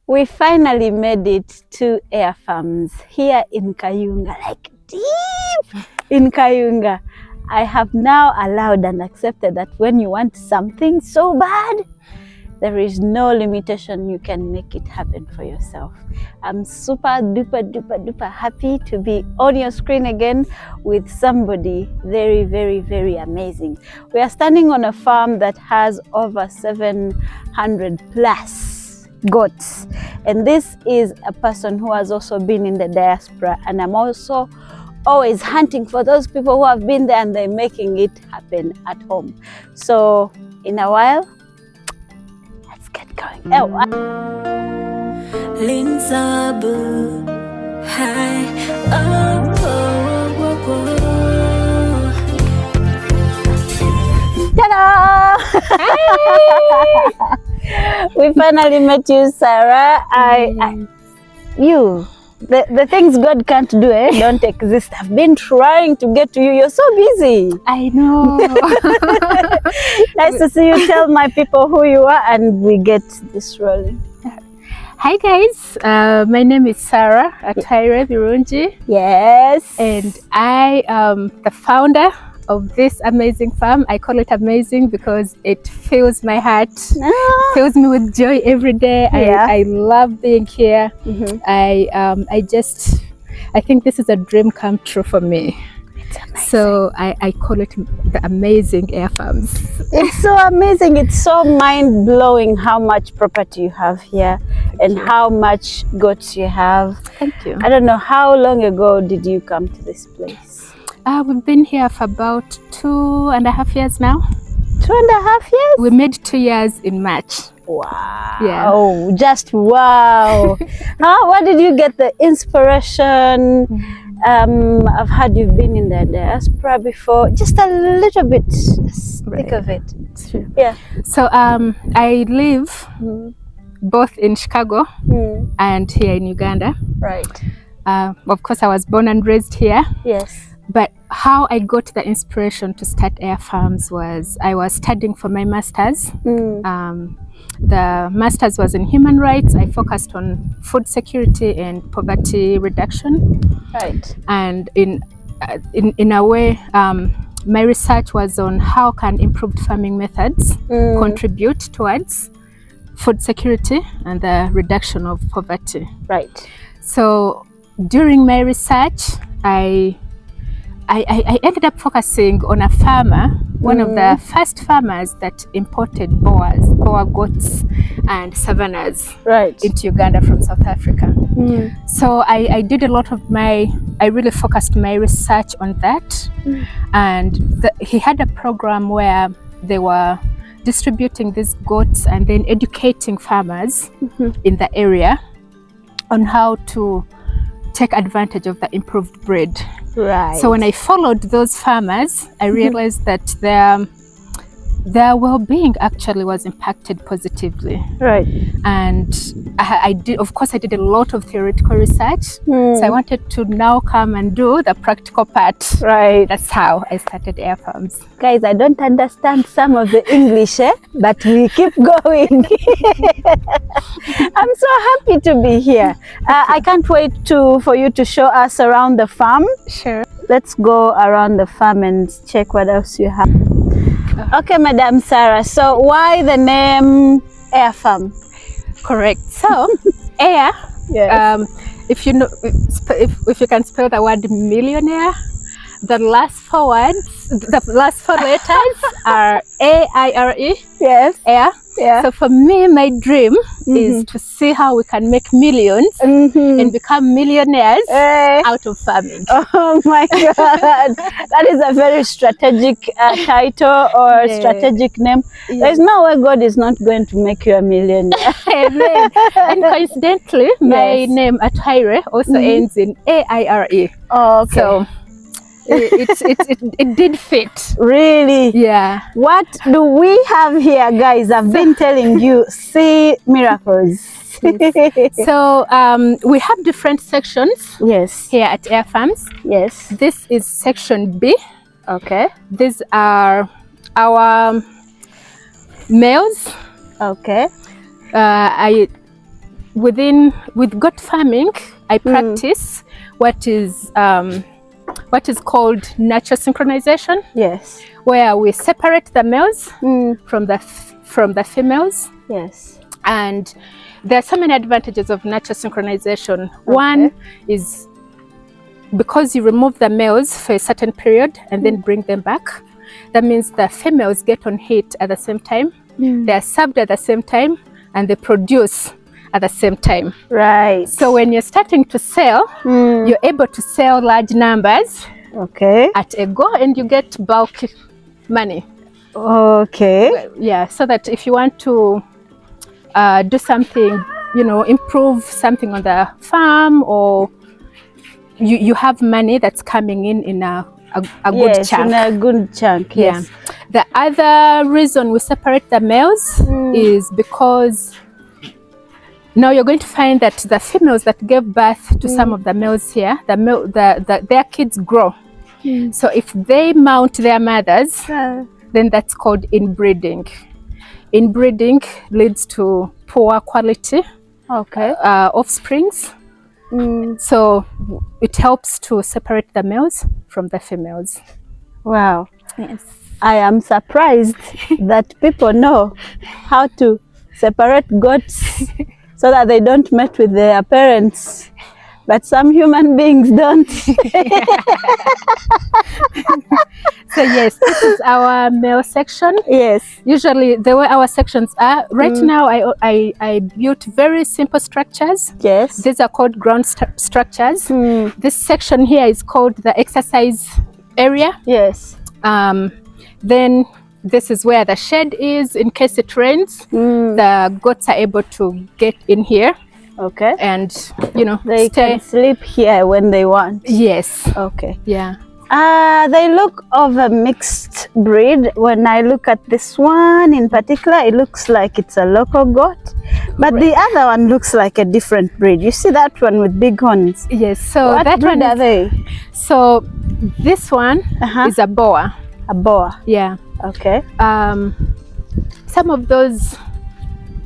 We finally made it to air farms here in Kayunga, like deep in Kayunga. I have now allowed and accepted that when you want something so bad, there is no limitation. You can make it happen for yourself. I'm super duper happy to be on your screen again with somebody very, very, very amazing. We are standing on a farm that has over 700 plus goats. And this is a person who has also been in the diaspora. And I'm also always hunting for those people who have been there and they're making it happen at home. So in a while, let's get going. Linzabu, hi, oh, Ta-da! We finally met you, Sarah. The things God can't do, don't exist. I've been trying to get to you. You're so busy. I know. Nice to see you. Tell my people who you are and we get this rolling. Hi guys, my name is Sarah Atwaire Birungi. Yes. And I am the founder of this amazing farm. I call it amazing because it fills my heart, fills me with joy every day. Yeah. I love being here. Mm-hmm. I think this is a dream come true for me. It's amazing. So I call it the amazing air farms. It's so amazing. It's so mind-blowing how much property you have here and how much goats you have. Thank you. I don't know, how long ago did you come to this place? We've been here for about 2.5 years now. 2.5 years? We made 2 years in March. Wow. Yeah. Oh, just wow. Where did you get the inspiration? I've heard you've been in the diaspora before. Just a little bit, think of it. True. Yeah. So I live both in Chicago and here in Uganda. Right. Of course, I was born and raised here. Yes. But how I got the inspiration to start air farms was I was studying for my master's. The master's was in human rights. I focused on food security and poverty reduction. Right. And in a way, my research was on how can improved farming methods contribute towards food security and the reduction of poverty. Right. So during my research, I ended up focusing on a farmer, one of the first farmers that imported boer goats and savannas into Uganda from South Africa. So I did a lot of I really focused my research on that. And he had a program where they were distributing these goats and then educating farmers in the area on how to take advantage of the improved breed. Right. So when I followed those farmers, I realized that their well-being actually was impacted positively. Right. And I did a lot of theoretical research. So I wanted to now come and do the practical part. Right. That's how I started air farms. Guys, I don't understand some of the English, but we keep going. I'm so happy to be here. I can't wait for you to show us around the farm. Sure. Let's go around the farm and check what else you have. Okay, Madam Sarah. So why the name Air Farm? Correct. So air. Yes. If you know, if you can spell the word millionaire, the last four letters are AIRE. Yes. Air. Yeah. So for me, my dream is to see how we can make millions and become millionaires out of farming. Oh my God. That is a very strategic title or strategic name. There's no way God is not going to make you a millionaire. And coincidentally, my name Atwaire also ends in AIRE. Oh, okay. So it did fit. Really? Yeah. What do we have here, guys? I've been telling you, see miracles. So we have different sections. Yes. Here at Air Farms. Yes. This is section B. Okay. These are our males. Okay. with goat farming, I practice what is called natural synchronization. Yes. Where we separate the males from the females. Yes. And there are so many advantages of natural synchronization. One is because you remove the males for a certain period and then bring them back. That means the females get on heat at the same time. They are served at the same time, and they produce at the same time. Right. So when you're starting to sell, you're able to sell large numbers at a go, and you get bulk money. Okay. Yeah, so that if you want to do something, improve something on the farm, or you have money that's coming in a good chunk. In a good chunk, yes. Yeah. The other reason we separate the males is because now you're going to find that the females that gave birth to some of the males here, their kids grow. So if they mount their mothers, then that's called inbreeding. Inbreeding leads to poor quality offsprings. So it helps to separate the males from the females. Wow. Yes. I am surprised that people know how to separate goats so that they don't mate with their parents. But some human beings don't. So yes, this is our male section. Yes. Usually the way our sections are, right now I built very simple structures. Yes. These are called ground structures. This section here is called the exercise area. Yes. Then this is where the shed is in case it rains. The goats are able to get in here. Okay. And they can sleep here when they want. Yes. Okay. Yeah. They look of a mixed breed. When I look at this one in particular, it looks like it's a local goat, but the other one looks like a different breed. You see that one with big horns? Yes. So what that breed one are they? So this one is a boa. A boa. Yeah. Okay. Some of those,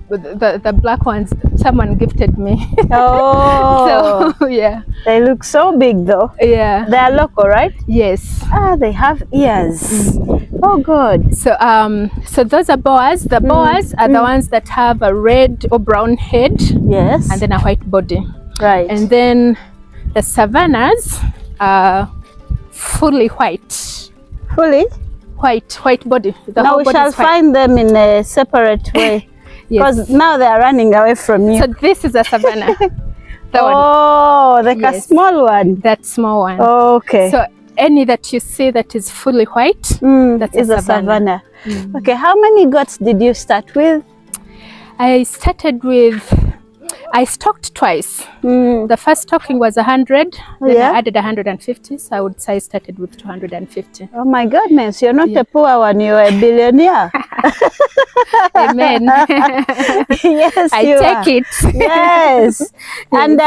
the black ones, someone gifted me. Oh. So yeah. They look so big though. Yeah. They are local, right? Yes. They have ears. Oh, good. So so those are boas. The boas are the ones that have a red or brown head. Yes. And then a white body. Right. And then the savannas are fully white. Fully? White body. Now we shall find them in a separate way. Because now they are running away from you. So this is a savanna. Like a small one. That small one. Okay. So any that you see that is fully white, that is a savanna. Okay, how many goats did you start with? I stocked twice. The first stocking was 100, then I added 150, so I would say I started with 250. Oh my goodness, you're not a poor one, you're a billionaire. Amen. Yes, I take it. Yes. And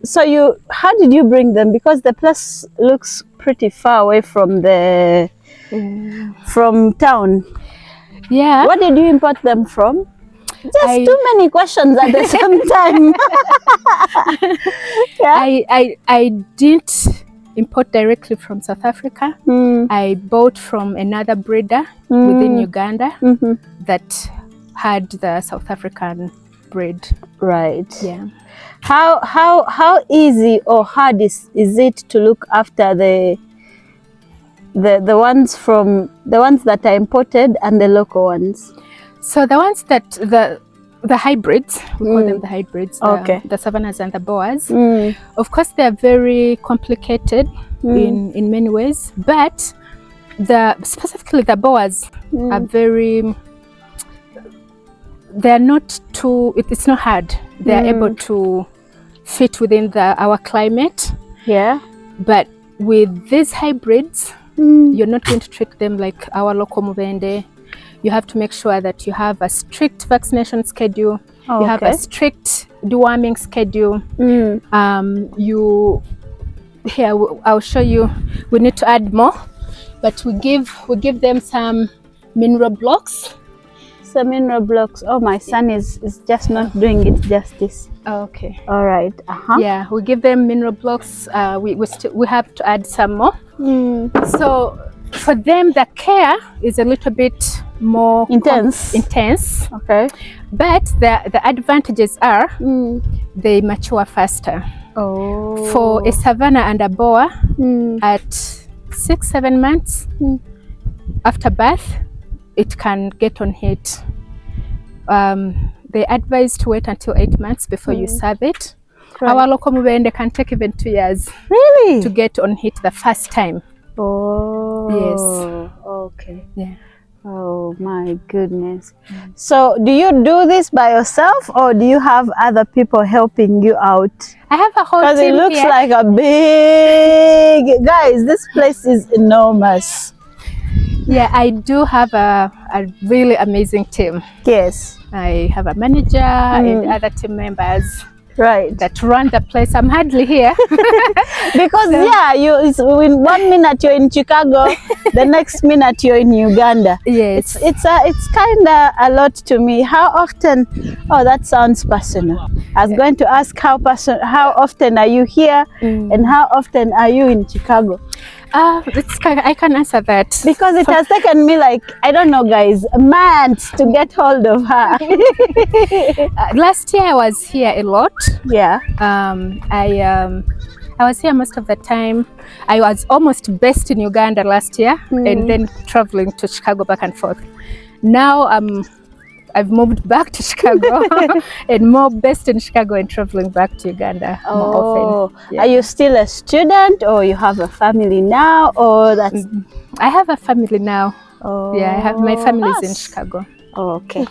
so how did you bring them? Because the place looks pretty far away from from town. Yeah. Where did you import them from? Just too many questions at the same time. I didn't import directly from South Africa. I bought from another breeder within Uganda that had the South African breed. Right. Yeah. How easy or hard is it to look after the ones that are imported and the local ones? So the ones that the hybrids, we call them the hybrids, the savannas and the boas. Of course, they are very complicated in many ways, but specifically the boas are they're not too. It's not hard. They are able to fit within our climate. Yeah. But with these hybrids, you're not going to treat them like our local mubende. You have to make sure that you have a strict vaccination schedule. You have a strict deworming schedule. I'll show you. We need to add more, but we give them some mineral blocks. That's the mineral blocks. Oh, my son is just not doing it justice. Okay. All right. Yeah, we give them mineral blocks. We have to add some more. So for them, the care is a little bit more intense. Okay. But the advantages are they mature faster. Oh. For a savannah and a boa, at 6-7 months after birth, it can get on heat. They advise to wait until 8 months before you serve it. Right. Our local mubende can take even 2 years. Really? To get on heat the first time. Oh. Yes. Okay. Yeah. Oh my goodness. So do you do this by yourself or do you have other people helping you out? I have a whole team. Because it looks like a big, guys, this place is enormous. Yeah, I do have a really amazing team. Yes. I have a manager and other team members. Right. That run the place. I'm hardly here. Because in 1 minute you're in Chicago, the next minute you're in Uganda. Yes. It's kind of a lot to me. How often? Oh, that sounds personal. I was going to ask how often are you here and how often are you in Chicago? I can answer that. Because it has taken me like, I don't know guys, months to get hold of her. Last year I was here a lot. Yeah. I was here most of the time. I was almost based in Uganda last year and then traveling to Chicago back and forth. Now I've moved back to Chicago and more based in Chicago and traveling back to Uganda more often. Yeah. Are you still a student or you have a family now or that's... I have a family now. Oh. Yeah, I have my family is in Chicago. Oh, okay.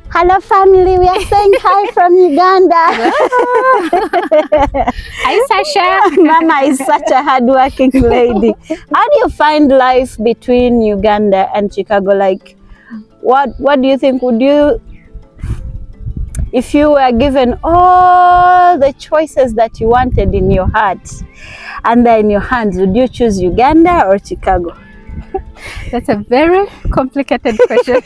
Hello family, we are saying hi from Uganda. Hi Sasha. Mama is such a hardworking lady. How do you find life between Uganda and Chicago? Like, what do you think? Would you, if you were given all the choices that you wanted in your heart and they're in your hands, would you choose Uganda or Chicago? That's a very complicated question.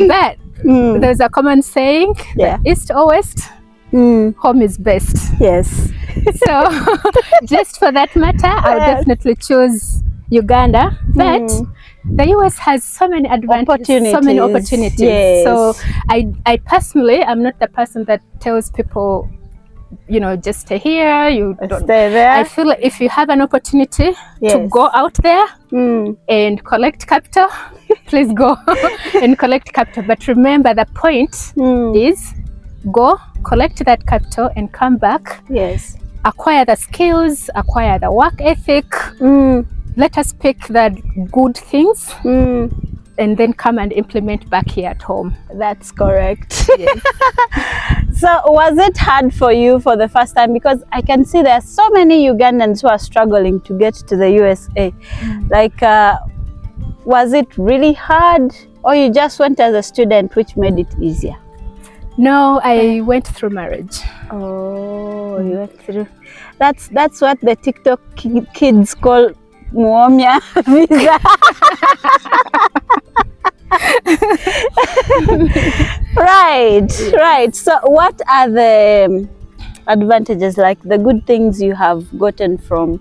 But there's a common saying, that East or West, home is best. Yes. So just for that matter, I would definitely choose Uganda. But the US has so many advantages, so many opportunities. Yes. So I personally, I'm not the person that tells people, you know, just stay here, you don't stay there. I feel like if you have an opportunity to go out there and collect capital, please go and collect capital. But remember, the point is go collect that capital and come back. Yes. Acquire the skills, acquire the work ethic. Let us pick the good things and then come and implement back here at home. That's correct. Yes. So was it hard for you for the first time? Because I can see there are so many Ugandans who are struggling to get to the USA. Like, was it really hard or you just went as a student, which made it easier? No, I went through marriage. Oh, you went through. That's what the TikTok kids call Muomya visa. Right. So what are the advantages, like the good things you have gotten from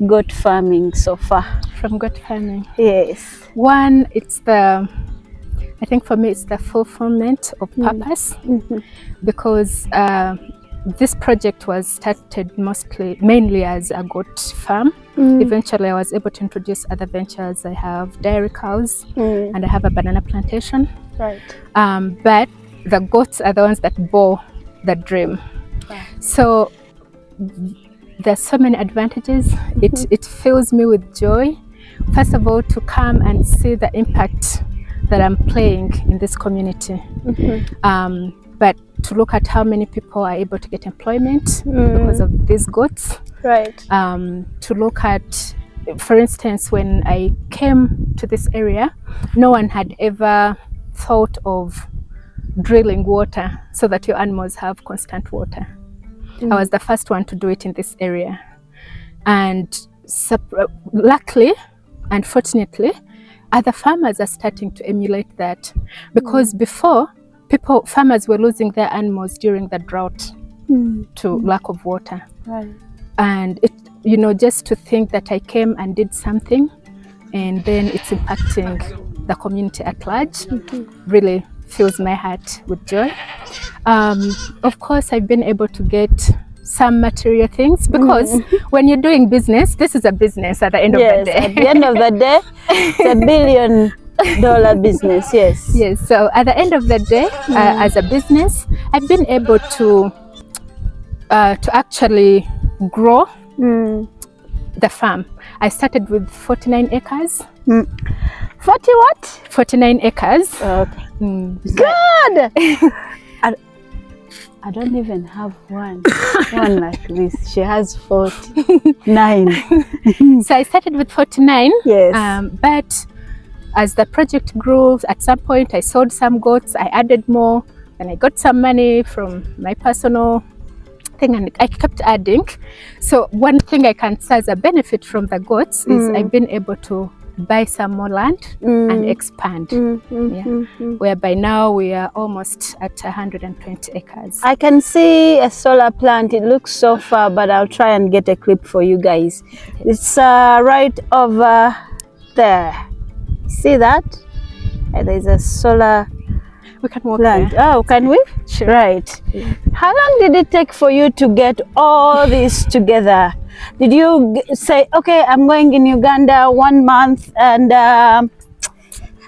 goat farming so far? From goat farming? Yes. One, I think for me it's the fulfillment of purpose, because this project was started mainly as a goat farm. Eventually I was able to introduce other ventures. I have dairy cows and I have a banana plantation. Right. But the goats are the ones that bore the dream. Right. So there's so many advantages. It fills me with joy. First of all, to come and see the impact that I'm playing in this community. But to look at how many people are able to get employment because of these goats. Right. To look at, for instance, when I came to this area, no one had ever thought of drilling water so that your animals have constant water. I was the first one to do it in this area. And luckily and fortunately, other farmers are starting to emulate that, because before farmers were losing their animals during the drought to lack of water. Right. And it, you know, just to think that I came and did something and then it's impacting the community at large really fills my heart with joy. Of course, I've been able to get some material things, because when you're doing business, this is a business at the end of the day. At the end of the day, it's a $1 billion business. Yes. Yes. So at the end of the day, as a business, I've been able to actually grow the farm. I started with 49 acres. 40 what? 49 acres. Okay. Good! I don't even have one like this. She has 49. So I started with 49. Yes. But as the project grew, at some point I sold some goats, I added more, and I got some money from my personal thing, and I kept adding. So one thing I can say as a benefit from the goats is I've been able to buy some more land and expand, whereby now we are almost at 120 acres. I can see a solar plant. It looks so far, but I'll try and get a clip for you guys. It's right over there. See that? There's a solar We can walk plant. there. Oh, can we? Sure. Right. How long did it take for you to get all this together? Did you say, okay, I'm going in Uganda 1 month and I'm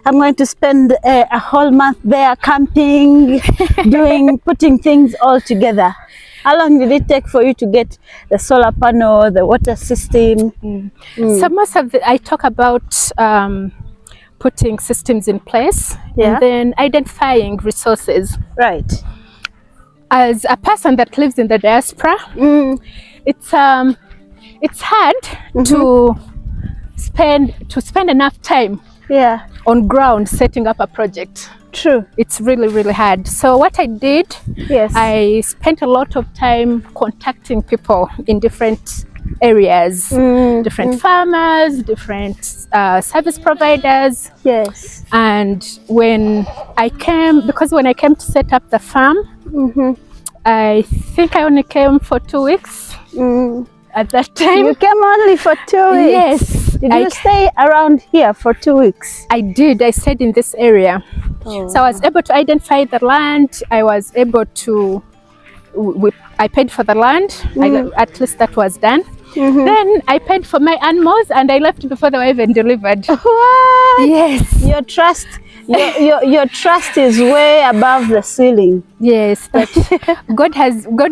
going to spend a whole month there camping, putting things all together? How long did it take for you to get the solar panel, the water system? So most of I talk about putting systems in place and then identifying resources. Right. As a person that lives in the diaspora, it's hard to spend enough time on ground setting up a project. True. It's really, really hard. So what I did, I spent a lot of time contacting people in different areas, different farmers, different service providers. Yes. And when I came to set up the farm, I think I only came for 2 weeks at that time. You came only for 2 weeks? Yes. Did you stay around here for 2 weeks? I did. I stayed in this area. So I was able to identify the land. I was able to, I paid for the land. At least that was done. Then I paid for my animals and I left before they were even delivered. What? Yes. Your trust, your trust is way above the ceiling. Yes, but God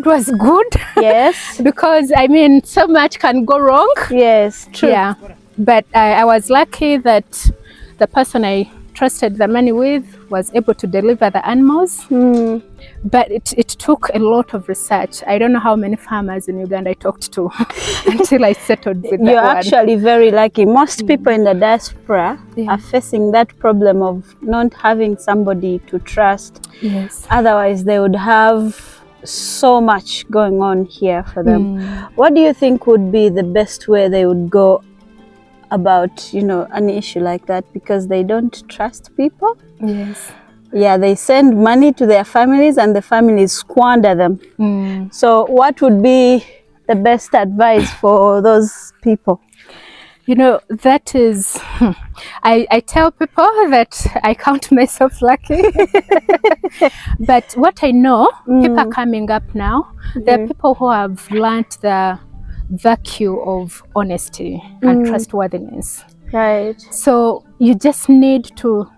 was good. Yes. Because I mean, so much can go wrong. Yes, true. Yeah, but I was lucky that the person I trusted the money with was able to deliver the animals. But it took a lot of research. I don't know how many farmers in Uganda I talked to until I settled with that one. You're actually very lucky. Most people in the diaspora are facing that problem of not having somebody to trust. Yes. Otherwise, they would have so much going on here for them. What do you think would be the best way they would go about, an issue like that? Because they don't trust people. Yes. Yeah, they send money to their families and the families squander them. So what would be the best advice for those people? That is, I tell people that I count myself lucky. But what I know, people are coming up now. There are people who have learned the value of honesty and trustworthiness. Right. So you just need to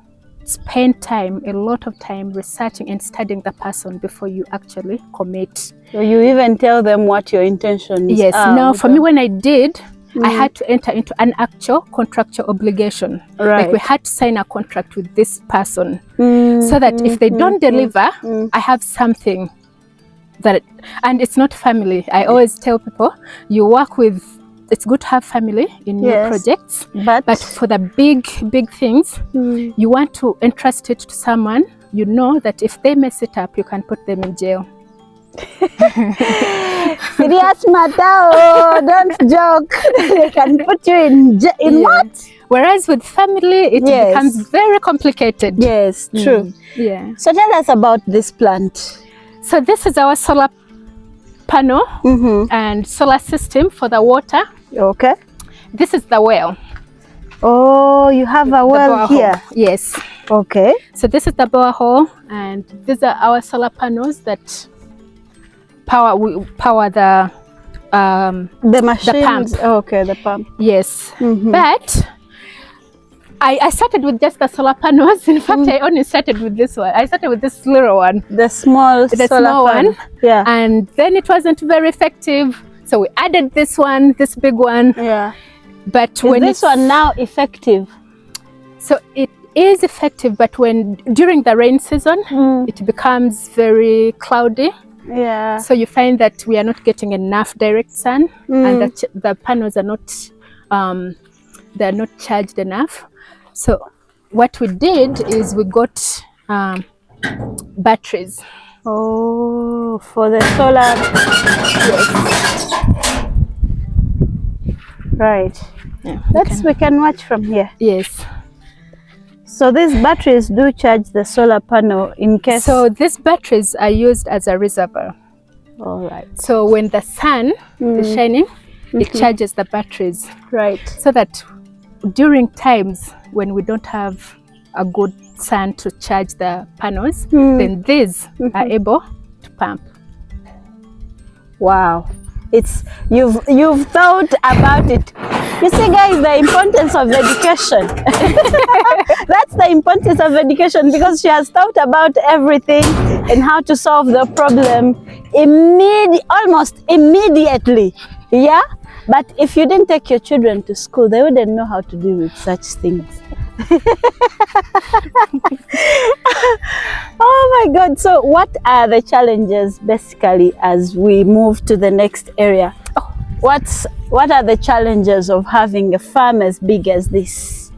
spend a lot of time researching and studying the person before you actually commit. So you even tell them what your intentions Yes. are. No, for me, when I did, I had to enter into an actual contractual obligation. Right. Like we had to sign a contract with this person so that if they don't deliver, I have something and it's not family. I always tell people, it's good to have family in your projects, but for the big things, you want to entrust it to someone that if they mess it up, you can put them in jail. serious matter. Oh, don't joke. They can put you in what? Whereas with family, it becomes very complicated. Yes, true. Yeah. So tell us about this plant. So this is our solar panel and solar system for the water. Okay. This is the well. Oh, you have a well here. Yes. Okay. So this is the borehole, and these are our solar panels that power the machines. The pump. Okay, the pump. Yes. But I started with just the solar panels. In fact, I only started with this one. I started with this little one. The small solar one. Yeah. And then it wasn't very effective. So we added this one, this big one. Yeah. But is this one now effective? So it is effective, but during the rain season, it becomes very cloudy. Yeah. So you find that we are not getting enough direct sun, and that the panels are not they're not charged enough. So what we did is we got batteries. Oh, for the solar. Yes. Right. Yeah, we can watch from here. Yes. So these batteries do charge the solar panel in case. So these batteries are used as a reservoir. All right. So when the sun is shining, it charges the batteries. Right. So that during times when we don't have a good sun to charge the panels, then these are able to pump. Wow. You've thought about it. You see, guys, the importance of education. That's the importance of education, because she has thought about everything and how to solve the problem almost immediately. Yeah? But if you didn't take your children to school, they wouldn't know how to deal with such things. Oh my God. So what are the challenges basically as we move to the next area? What are the challenges of having a farm as big as this?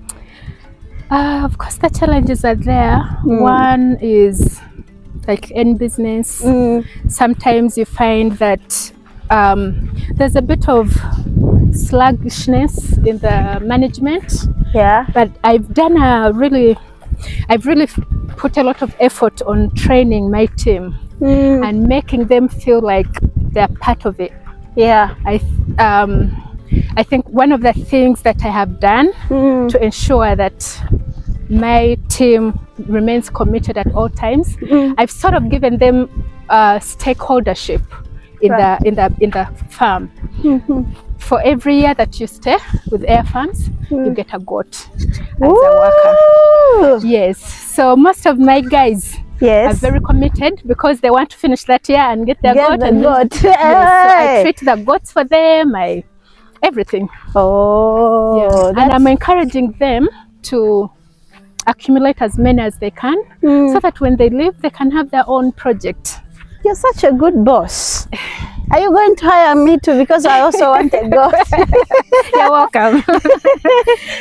Of course, the challenges are there. One is like any business. Sometimes you find that there's a bit of sluggishness in the management. Yeah. But I've really put a lot of effort on training my team and making them feel like they're part of it. Yeah. I think one of the things that I have done to ensure that my team remains committed at all times, I've sort of given them stakeholdership in the farm. For every year that you stay with Air Farms, you get a goat as a worker. Yes. So most of my guys are very committed because they want to finish that year and get their goat. Yes, so I treat the goats for them, everything. Oh. Yeah. And I'm encouraging them to accumulate as many as they can so that when they leave, they can have their own project. You're such a good boss. Are you going to hire me too? Because I also want a goat. You're welcome.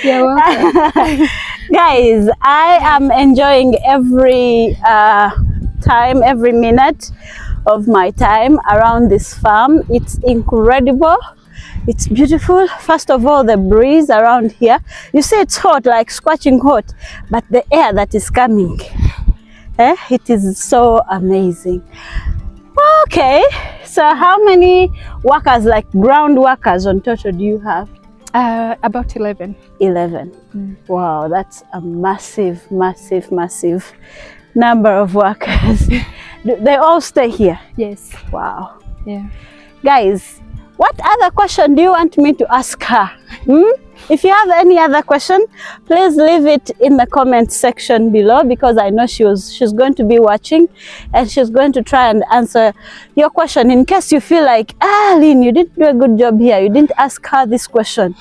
You're welcome. Guys, I am enjoying every time, every minute of my time around this farm. It's incredible. It's beautiful. First of all, the breeze around here. You say it's hot, like scorching hot, but the air that is coming, it is so amazing. Okay, so how many workers, like ground workers on total, do you have? About 11. 11. Wow, that's a massive number of workers. They all stay here? Yes. Wow. Yeah. Guys, what other question do you want me to ask her? If you have any other question, please leave it in the comment section below, because I know she's going to be watching and she's going to try and answer your question. In case you feel like, Lynn, you didn't do a good job here, you didn't ask her this question,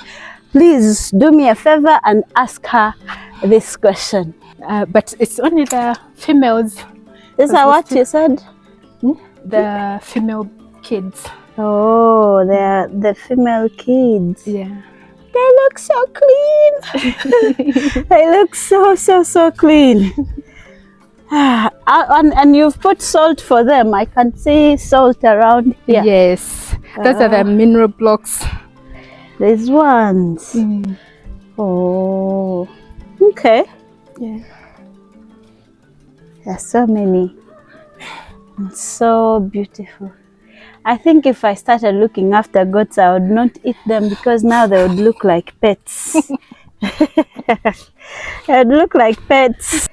please do me a favor and ask her this question. But it's only the females. Is that what you said? The female kids. Oh, they're the female kids. Yeah. They look so clean. They look so clean. And you've put salt for them. I can see salt around here. Yes. Those are the mineral blocks. These ones. Oh, okay. Yeah. There's so many. It's so beautiful. I think if I started looking after goats, I would not eat them because now they would look like pets. They would look like pets.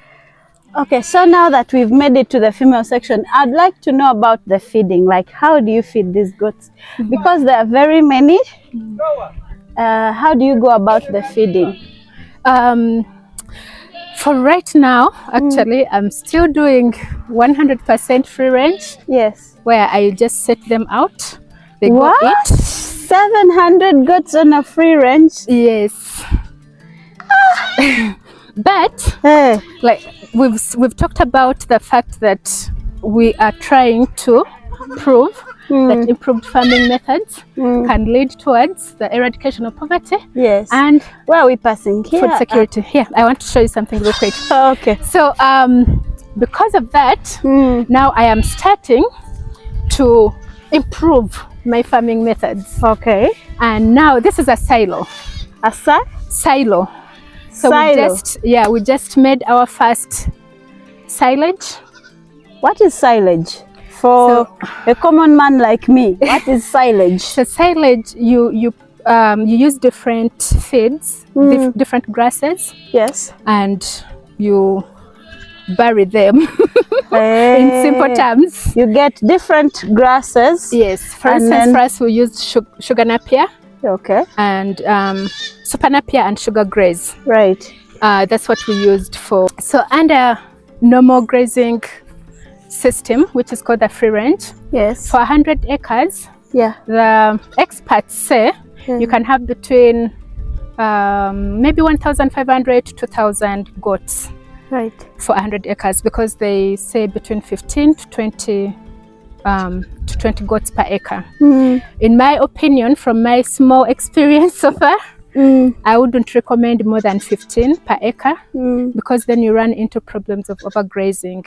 Okay, so now that we've made it to the female section, I'd like to know about the feeding. Like, how do you feed these goats? Because there are very many. How do you go about the feeding? For right now, actually, I'm still doing 100% free range. Yes. Where I just set them out. They What? go eat. 700 goats on a free range? Yes. But Hey. like we've talked about the fact that we are trying to prove that improved farming methods can lead towards the eradication of poverty. Yes. And where are we passing? Here? Food security. Here, I want to show you something real quick. Oh, okay. So because of that, now I am starting to improve my farming methods. Okay. And now this is a silo. A silo. So silo. we just made our first silage. What is silage? For a common man like me, what is silage? So silage, you use different feeds, different grasses. Yes. And you bury them. In simple terms. You get different grasses. Yes. For instance, for us, we use sugar napier. Okay. And super napier and sugar graze. Right. That's what we used for. So under normal grazing system, which is called the free range. Yes. For 100 acres. Yeah. The experts say you can have between maybe 1,500 to 2,000 goats. Right. For 100 acres, because they say between 15 to 20 goats per acre. In my opinion, from my small experience so far, I wouldn't recommend more than 15 per acre because then you run into problems of overgrazing.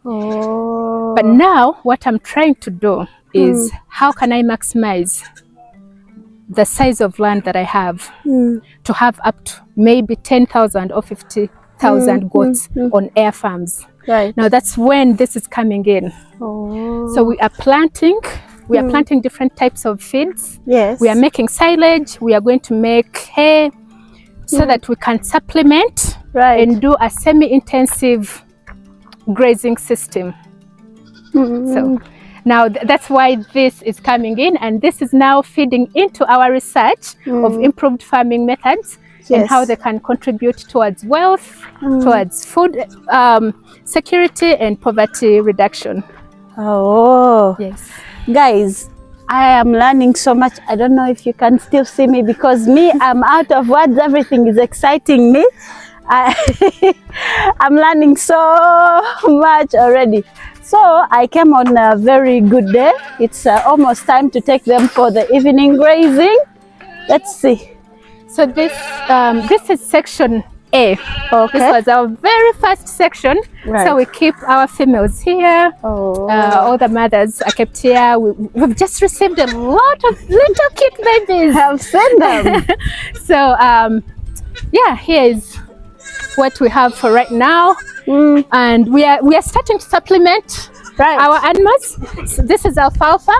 Oh. But now what I'm trying to do is how can I maximize the size of land that I have to have up to maybe 10,000 or 50,000 goats on air farms. Right. Now that's when this is coming in. Oh. So we are planting different types of feeds. Yes. We are making silage. We are going to make hay so that we can supplement and do a semi-intensive grazing system. So now that's why this is coming in, and this is now feeding into our research of improved farming methods and how they can contribute towards wealth, towards food security and poverty reduction. Oh. Yes. Guys, I am learning so much. I don't know if you can still see me because I'm out of words. Everything is exciting me. I'm learning so much already. So I came on a very good day. It's almost time to take them for the evening grazing. Let's see. So this is section A. Okay. This was our very first section. Right. So we keep our females here. All the mothers are kept here. We've just received a lot of little cute babies. I've seen them. So yeah, here is what we have for right now. And we are starting to supplement our animals. So this is alfalfa.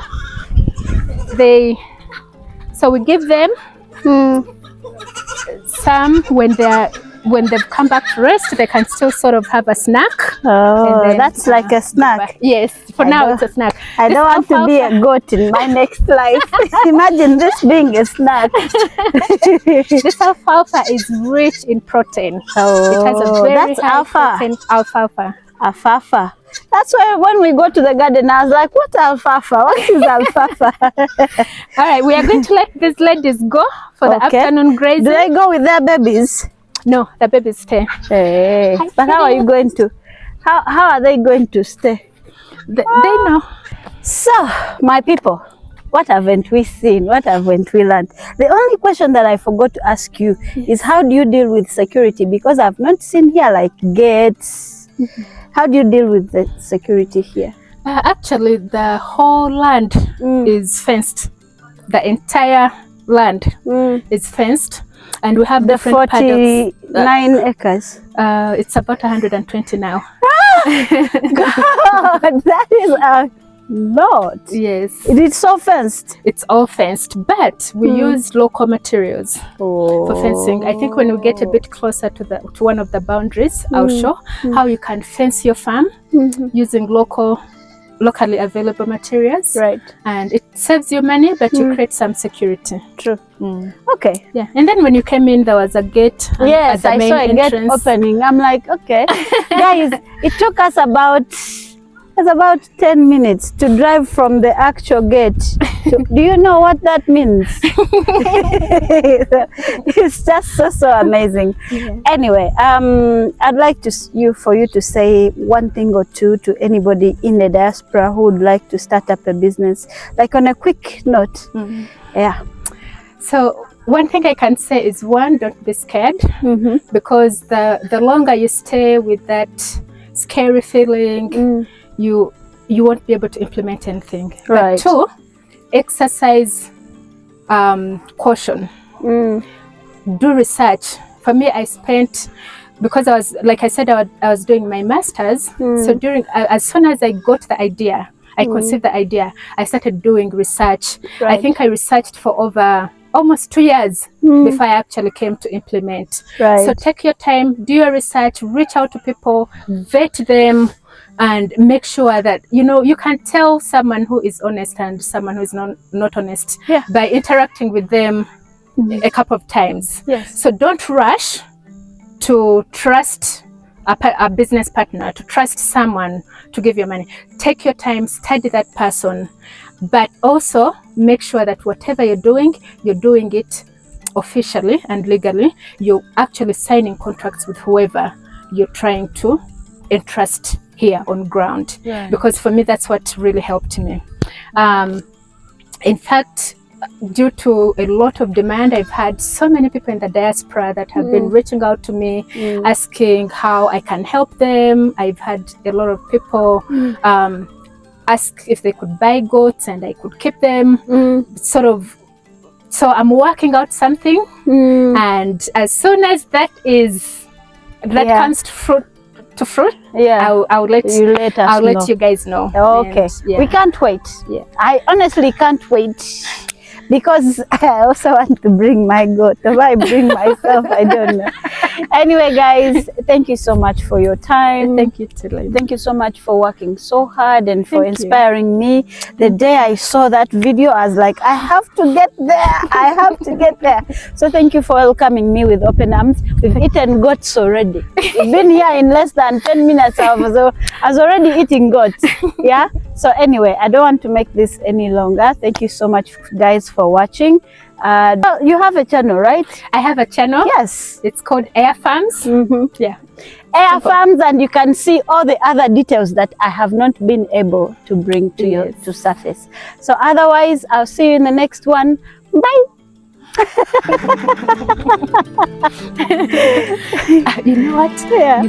So we give them some when they've come back to rest. They can still sort of have a snack. Oh, that's like a snack. Yes, for now it's a snack. I don't want to be a goat in my next life. Imagine this being a snack. This alfalfa is rich in protein. Oh, it has a very high protein alfalfa. Alfalfa. That's why when we go to the garden, I was like, what alfalfa? What is alfalfa? All right, we are going to let these ladies go for the afternoon grazing. Do they go with their babies? No, the babies stay. Hey. But how are you going to? How are they going to stay? They know. So, my people, what haven't we seen? What haven't we learned? The only question that I forgot to ask you is how do you deal with security? Because I've not seen here like gates. How do you deal with the security here? Actually, the whole land is fenced. the entire land is fenced, and we have The different 49 acres. It's about 120 now. God, that is a lot. Yes, It is so fenced. it's all fenced, but we use local materials for fencing. I think when we get a bit closer to one of the boundaries, I'll show how you can fence your farm using locally available materials. Right. And it saves you money, but you create some security. True. Okay. Yeah. And then when you came in, there was a gate. Yes, at the I main saw a gate entrance. opening. I'm like, okay. Guys, it took us about 10 minutes to drive from the actual gate. Do you know what that means? It's just so amazing. Yeah. Anyway, I'd like for you to say one thing or two to anybody in the diaspora who would like to start up a business, like on a quick note. Yeah. So one thing I can say is, one, don't be scared, because the longer you stay with that scary feeling, you won't be able to implement anything. Right. But two, exercise caution. Do research. For me, I spent, because I was, like I said, I was doing my master's. So as soon as I got the idea, I conceived the idea, I started doing research. Right. I think I researched for over almost 2 years before I actually came to implement. Right. So take your time, do your research, reach out to people, vet them, and make sure that, you can tell someone who is honest and someone who is not honest by interacting with them a couple of times. Yes. So don't rush to trust a business partner, to trust someone to give you money. Take your time, study that person, but also make sure that whatever you're doing it officially and legally. You're actually signing contracts with whoever you're trying to entrust here on ground. Right. Because for me, that's what really helped me. In fact, due to a lot of demand, I've had so many people in the diaspora that have been reaching out to me, asking how I can help them. I've had a lot of people ask if they could buy goats and I could keep them. So I'm working out something, and as soon as that comes to fruit, I'll let you guys know. Okay. And, we can't wait. I honestly can't wait, because I also want to bring my goat. If I bring myself, I don't know. Anyway, guys, thank you so much for your time. Thank you, Tilly. Thank you so much for working so hard and for inspiring me. The day I saw that video, I was like, I have to get there. I have to get there. So thank you for welcoming me with open arms. We've eaten goats already. We've been here in less than 10 minutes. I was already eating goats. Yeah. So anyway, I don't want to make this any longer. Thank you so much, guys, for watching. You have a channel, right? I have a channel. Yes. It's called Air Farms. Yeah. Air Farms, and you can see all the other details that I have not been able to bring to you to surface. So otherwise, I'll see you in the next one. Bye. You know what? Yeah.